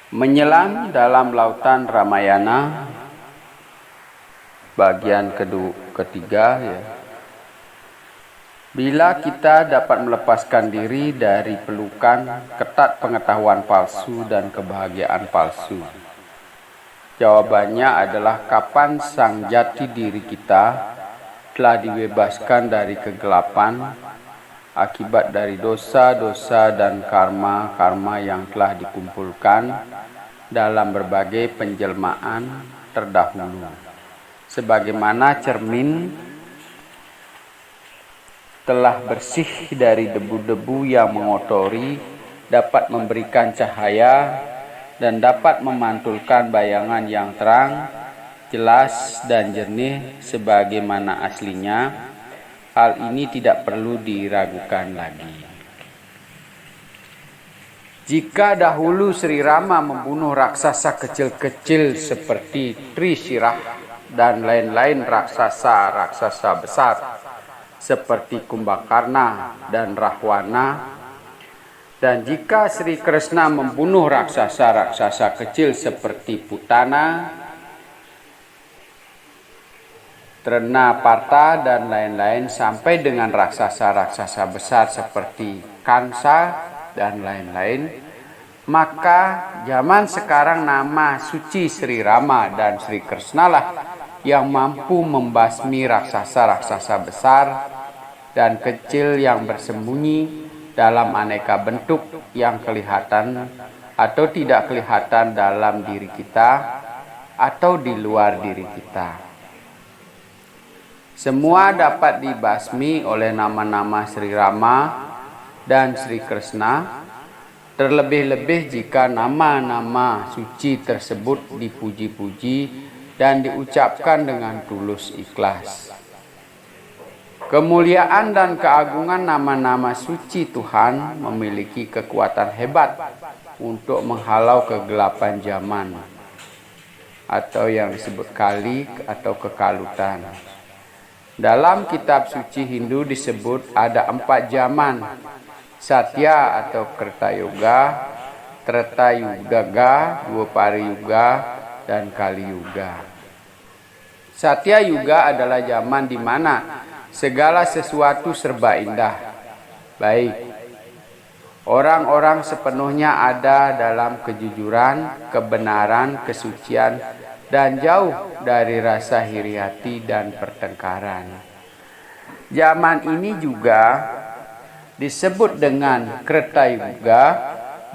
Menyelam dalam lautan Ramayana bagian ketiga ya. Bila kita dapat melepaskan diri dari pelukan ketat pengetahuan palsu dan kebahagiaan palsu. Jawabannya adalah kapan sang jati diri kita telah dibebaskan dari kegelapan akibat dari dosa-dosa dan karma-karma yang telah dikumpulkan dalam berbagai penjelmaan terdahulu. Sebagaimana cermin telah bersih dari debu-debu yang mengotori, dapat memberikan cahaya dan dapat memantulkan bayangan yang terang, jelas dan jernih sebagaimana aslinya. Hal ini tidak perlu diragukan lagi. Jika dahulu Sri Rama membunuh raksasa kecil-kecil seperti Trisirah dan lain-lain raksasa-raksasa besar seperti Kumbakarna dan Rahwana, dan jika Sri Krishna membunuh raksasa-raksasa kecil seperti Putana, Trena-Parta dan lain-lain sampai dengan raksasa-raksasa besar seperti Kansa dan lain-lain, maka zaman sekarang nama suci Sri Rama dan Sri Krishna lah yang mampu membasmi raksasa-raksasa besar dan kecil yang bersembunyi dalam aneka bentuk yang kelihatan atau tidak kelihatan dalam diri kita atau di luar diri kita. Semua dapat dibasmi oleh nama-nama Sri Rama dan Sri Krishna, terlebih-lebih jika nama-nama suci tersebut dipuji-puji dan diucapkan dengan tulus ikhlas. Kemuliaan dan keagungan nama-nama suci Tuhan memiliki kekuatan hebat untuk menghalau kegelapan zaman atau yang disebut kali atau kekalutan. Dalam kitab suci Hindu disebut ada 4 zaman: Satya atau Kreta Yuga, Treta Yuga, Dwapara Yuga, dan Kali Yuga. Satya Yuga adalah zaman di mana segala sesuatu serba indah, baik. Orang-orang sepenuhnya ada dalam kejujuran, kebenaran, kesucian, dan jauh dari rasa iri hati dan pertengkaran. Zaman ini juga disebut dengan Kreta Yuga,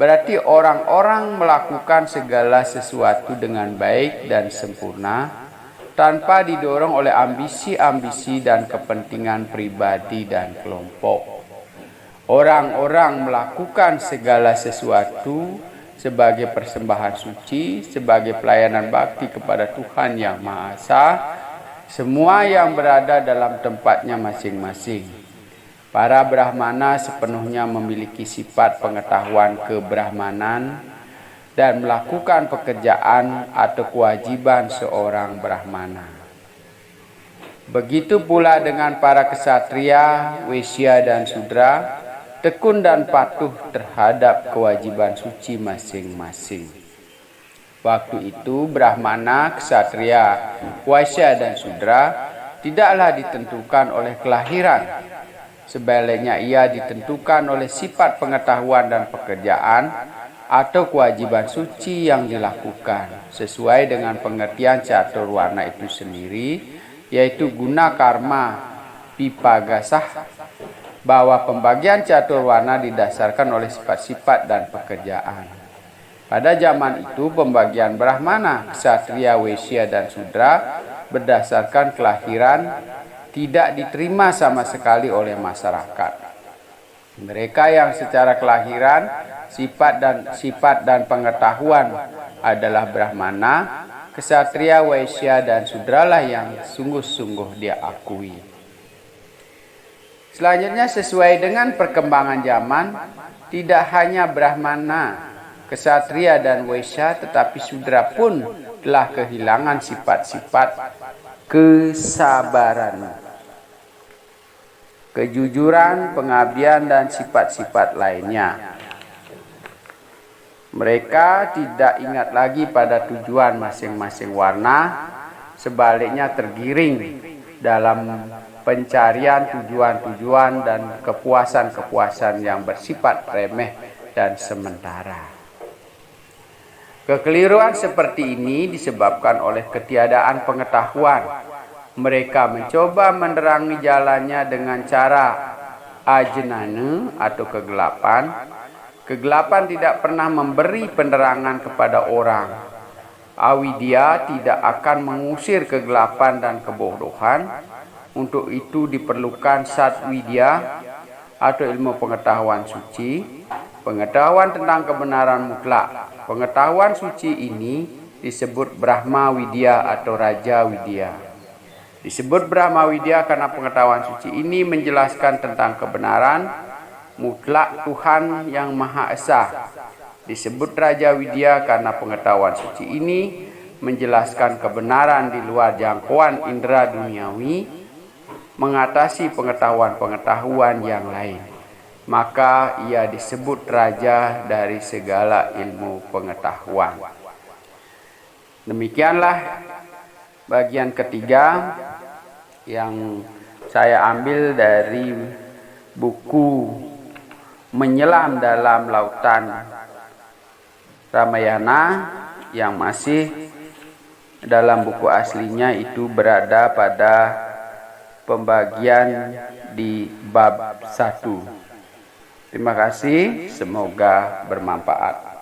berarti orang-orang melakukan segala sesuatu dengan baik dan sempurna, tanpa didorong oleh ambisi-ambisi dan kepentingan pribadi dan kelompok. Orang-orang melakukan segala sesuatu sebagai persembahan suci, sebagai pelayanan bakti kepada Tuhan Yang Maha Esa, semua yang berada dalam tempatnya masing-masing. Para Brahmana sepenuhnya memiliki sifat pengetahuan kebrahmanan dan melakukan pekerjaan atau kewajiban seorang Brahmana. Begitu pula dengan para ksatria, Waisya dan Sudra, tekun dan patuh terhadap kewajiban suci masing-masing. Waktu itu Brahmana, Ksatria, Waisya dan Sudra tidaklah ditentukan oleh kelahiran. Sebaliknya ia ditentukan oleh sifat pengetahuan dan pekerjaan atau kewajiban suci yang dilakukan sesuai dengan pengertian caturwarna itu sendiri, yaitu guna karma pipagasah, bahwa pembagian caturwarna didasarkan oleh sifat-sifat dan pekerjaan. Pada zaman itu pembagian Brahmana, Ksatria, Waisya dan Sudra berdasarkan kelahiran tidak diterima sama sekali oleh masyarakat. Mereka yang secara kelahiran, sifat dan pengetahuan adalah Brahmana, Ksatria, Waisya dan Sudra lah yang sungguh-sungguh dia akui. Selanjutnya, sesuai dengan perkembangan zaman, tidak hanya Brahmana, Ksatria dan Waisya, tetapi Sudra pun telah kehilangan sifat-sifat kesabaran, kejujuran, pengabdian, dan sifat-sifat lainnya. Mereka tidak ingat lagi pada tujuan masing-masing warna, sebaliknya tergiring dalam pencarian tujuan-tujuan dan kepuasan-kepuasan yang bersifat remeh dan sementara. Kekeliruan seperti ini disebabkan oleh ketiadaan pengetahuan. Mereka mencoba menerangi jalannya dengan cara ajnana atau kegelapan. Kegelapan tidak pernah memberi penerangan kepada orang. Avidya tidak akan mengusir kegelapan dan kebodohan. Untuk itu diperlukan satvidya atau ilmu pengetahuan suci, pengetahuan tentang kebenaran mutlak. Pengetahuan suci ini disebut Brahma Widya atau Raja Widya. Disebut Brahma Widya karena pengetahuan suci ini menjelaskan tentang kebenaran mutlak Tuhan yang Maha Esa. Disebut Raja Widya karena pengetahuan suci ini menjelaskan kebenaran di luar jangkauan indera duniawi, mengatasi pengetahuan-pengetahuan yang lain. Maka ia disebut raja dari segala ilmu pengetahuan. Demikianlah bagian ketiga yang saya ambil dari buku Menyelam dalam Lautan Ramayana, yang masih dalam buku aslinya itu berada pada pembagian di bab 1. Terima kasih, semoga bermanfaat.